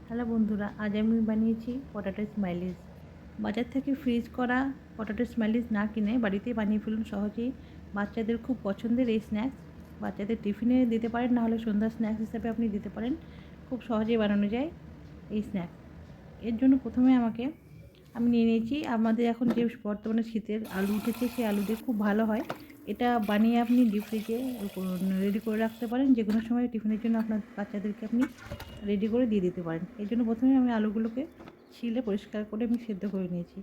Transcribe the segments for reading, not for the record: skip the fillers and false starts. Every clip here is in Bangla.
হ্যালো বন্ধুরা, আজ আমি বানিয়েছি পটাটো স্মাইলিজ। বাজার থেকে ফ্রিজ করা পটাটো স্মাইলিজ না কিনে বাড়িতেই বানিয়ে ফেলুন সহজেই। বাচ্চাদের খুব পছন্দের এই স্ন্যাক্স। বাচ্চাদের টিফিনে দিতে পারেন, নাহলে সন্ধ্যার স্ন্যাক্স হিসেবে আপনি দিতে পারেন। খুব সহজেই বানানো যায় এই স্ন্যাক্স। এর জন্য প্রথমে আমি নিয়ে নিয়েছি আমাদের এখন যে বর্তমানে শীতের আলু উঠেছে, সেই আলু দিয়ে খুব ভালো হয়। এটা বানিয়ে আপনি ডিপ ফ্রিজে রেডি করে রাখতে পারেন। যে কোনো সময় টিফিনের জন্য আপনার বাচ্চাদেরকে আপনি রেডি করে দিয়ে দিতে পারেন। এই জন্য প্রথমে আমি আলুগুলোকে ছিলে পরিষ্কার করে আমি সেদ্ধ করে নিয়েছি।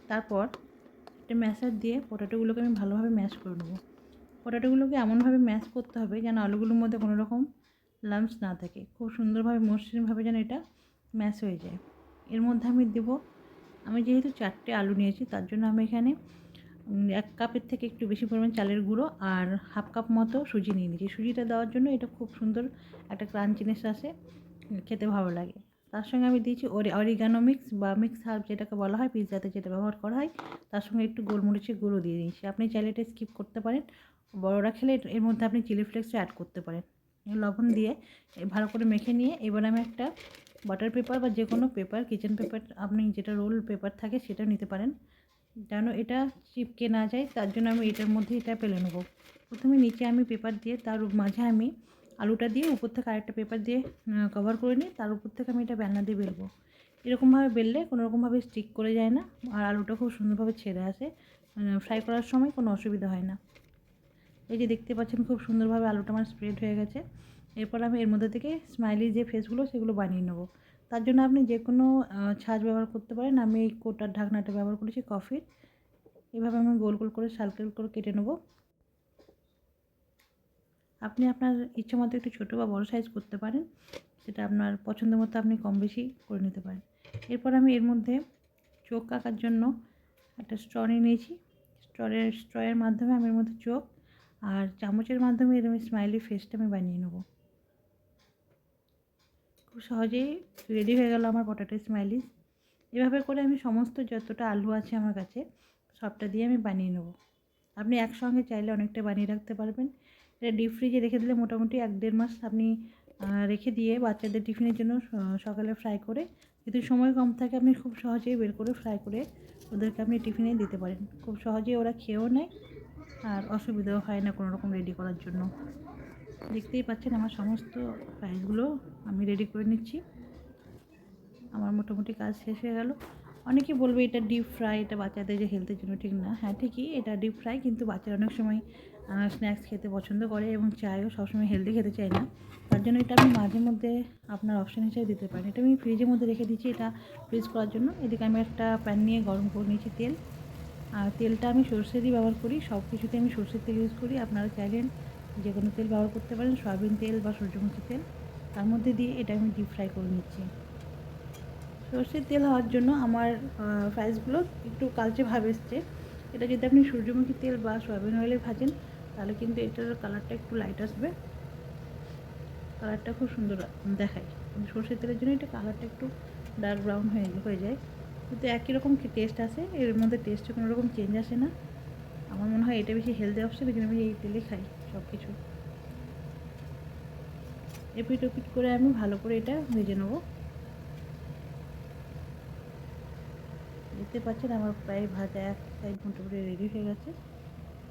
তারপর একটা ম্যাশার দিয়ে পটাটোগুলোকে আমি ভালোভাবে ম্যাশ করে নেবো। পটাটোগুলোকে এমনভাবে ম্যাশ করতে হবে যেন আলুগুলোর মধ্যে কোনো রকম লাম্পস না থাকে। খুব সুন্দরভাবে মসৃণভাবে যেন এটা ম্যাশ হয়ে যায়। এর মধ্যে আমি যেহেতু 4টে আলু নিয়েছি, তার জন্য আমি এখানে 1 কাপের থেকে একটু বেশি পরিমাণ চালের গুঁড়ো আর হাফ কাপ মতো সুজি নিয়ে নিয়েছি। সুজিটা দেওয়ার জন্য এটা খুব সুন্দর একটা ক্রাঞ্চিনেস আসে, খেতে ভালো লাগে। তার সঙ্গে আমি দিয়েছি অরিগানো মিক্স বা মিক্স হার্ব, যেটাকে বলা হয় পিৎজাতে যেটা ব্যবহার করা হয়। তার সঙ্গে একটু গোলমরিচের গুঁড়ো দিয়ে দিয়েছি। আপনি চাইলে এটা স্কিপ করতে পারেন। বড়রা খেলে এর মধ্যে আপনি চিলি ফ্লেক্সও অ্যাড করতে পারেন। লবণ দিয়ে ভালো করে মেখে নিয়ে এবার আমি একটা বাটার পেপার বা যে কোনো পেপার, কিচেন পেপার, আপনি যেটা রোল পেপার থাকে সেটাও নিতে পারেন, যেন এটা চিপকে না যায়। তার জন্য আমি এটার মধ্যে এটা ফেলে নেব। প্রথমে নিচে আমি পেপার দিয়ে, তার মাঝে আমি আলুটা দিয়ে, উপর থেকে আরেকটা পেপার দিয়ে কভার করে নিই। তার উপর থেকে আমি এটা বেলনা দিয়ে বেলবো। এরকমভাবে বেললে কোনো রকমভাবে স্টিক করে যায় না, আর আলুটা খুব সুন্দরভাবে ছেড়ে আসে। ফ্রাই করার সময় কোনো অসুবিধা হয় না। এই যে দেখতে পাচ্ছেন খুব সুন্দরভাবে আলুটা আমার স্প্রেড হয়ে গেছে। এরপর আমি এর মধ্যে থেকে স্মাইলি যে ফেসগুলো সেগুলো বানিয়ে নেব। তার জন্য আপনি যে কোনো ছাঁচ ব্যবহার করতে পারেন। আমি এই কোটার ঢাকনাটা ব্যবহার করেছি কফির। এভাবে আমি গোল গোল করে সার্কেল করে কেটে নেব। আপনি আপনার ইচ্ছে মতো একটু ছোটো বা বড়ো সাইজ করতে পারেন, সেটা আপনার পছন্দ মতো আপনি কম বেশি করে নিতে পারেন। এরপর আমি এর মধ্যে চোখ আঁকার জন্য একটা স্ট্র নিয়ে নিয়েছি। স্ট্রয়ের মাধ্যমে আমি এর মধ্যে চোখ আর চামচের মাধ্যমে এর আমি স্মাইলি ফেসটা আমি বানিয়ে নেব। খুব সহজেই রেডি হয়ে গেল আমার পটাটো স্মাইলিস। এভাবে করে আমি সমস্ত যতটা আলু আছে আমার কাছে সবটা দিয়ে আমি বানিয়ে নেব। আপনি একসঙ্গে চাইলে অনেকটা বানিয়ে রাখতে পারবেন। এটা ডিপ ফ্রিজে রেখে দিলে মোটামুটি 1-1.5 মাস আপনি রেখে দিয়ে বাচ্চাদের টিফিনের জন্য সকালে ফ্রাই করে, যদি সময় কম থাকে আপনি খুব সহজেই বের করে ফ্রাই করে ওদেরকে আপনি টিফিনে দিতে পারেন। খুব সহজেই ওরা খেয়েও নেয়, আর অসুবিধাও হয় না কোনো রকম রেডি করার জন্য। দেখতেই পাচ্ছেন আমার সমস্ত রাইসগুলো আমি রেডি করে নিচ্ছি। আমার মোটামুটি কাজ শেষ হয়ে গেল। অনেকে বলবে এটা ডিপ ফ্রাই, এটা বাচ্চাদের যে হেলথের জন্য ঠিক না। হ্যাঁ ঠিকই, এটা ডিপ ফ্রাই, কিন্তু বাচ্চারা অনেক সময় স্ন্যাক্স খেতে পছন্দ করে এবং চায়ও, সবসময় হেলদি খেতে চায় না। তার জন্য এটা আপনি মাঝে মধ্যে আপনার অপশান হিসেবে দিতে পারেন। এটা আমি ফ্রিজের মধ্যে রেখে দিচ্ছি, এটা ফ্রিজ করার জন্য। এদিকে আমি একটা প্যান নিয়ে গরম করে নিয়েছি তেল। আর তেলটা আমি সরষেরই ব্যবহার করি, সব কিছুতে আমি সরষের তেল ইউজ করি। আপনারা চাইলেন যে কোনো তেল ব্যবহার করতে পারেন, সয়াবিন তেল বা সূর্যমুখী তেল। তার মধ্যে দিয়ে এটা আমি ডিপ ফ্রাই করে নিচ্ছি। সরষের তেল হওয়ার জন্য আমার ফ্রাইসগুলো একটু কালচে ভাব এসছে। এটা যদি আপনি সূর্যমুখী তেল বা সয়াবিন অয়েলে ভাজেন, তাহলে কিন্তু এটার কালারটা একটু লাইট আসবে, কালারটা খুব সুন্দর দেখায়। কিন্তু সরষের তেলের জন্য এটা কালারটা একটু ডার্ক ব্রাউন হয়ে যায়, কিন্তু একই রকম টেস্ট আসে, এর মধ্যে টেস্টে কোনো রকম চেঞ্জ আসে না। আমার মনে হয় এটা বেশি হেলদি অপশন, এই জন্য আমি এই তেলে খাই সব কিছু। এপিট ওপিট করে আমি ভালো করে এটা ভেজে নেবো। দেখতে পাচ্ছেন আমার প্রায় ভাজা এক সাইড মোটামুটি রেডি হয়ে গেছে।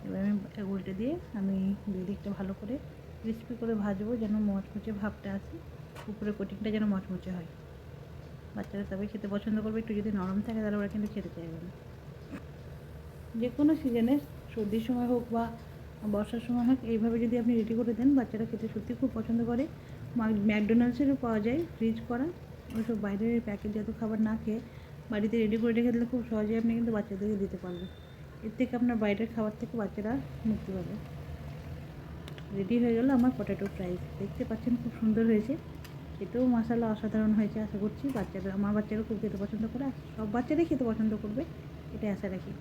এবার আমি উল্টে দিয়ে আমি দুই দিকটা ভালো করে ক্রিস্পি করে ভাজবো, যেন মচমচে ভাবটা আসে, উপরে কোটিংটা যেন মচমচে হয়। বাচ্চারা তবে খেতে পছন্দ করবে। একটু যদি নরম থাকে তাহলে ওরা কিন্তু খেতে চাইবে না। যে কোনো সিজনে, সর্দির সময় হোক বা বর্ষার সময় হোক, এইভাবে যদি আপনি রেডি করে দেন, বাচ্চারা খেতে সত্যি খুব পছন্দ করে। ম্যাকডোনাল্ডসেরও পাওয়া যায় ফ্রিজ করা। ওইসব বাইরের প্যাকেটজাত খাবার না খেয়ে বাড়িতে রেডি করে রেখে দিলে খুব সহজেই আপনি কিন্তু বাচ্চাদেরকে দিতে পারবেন। এর থেকে আপনার বাইরের খাবার থেকে বাচ্চারা মুক্তি পাবে। রেডি হয়ে গেল আমার পটেটো ফ্রাই। দেখতে পাচ্ছেন খুব সুন্দর হয়েছে, খেতেও মাশাআল্লাহ অসাধারণ হয়েছে। আশা করছি আমার বাচ্চারা খুব খেতে পছন্দ করে, আর সব বাচ্চারাই খেতে পছন্দ করবে, এটা আশা রাখি।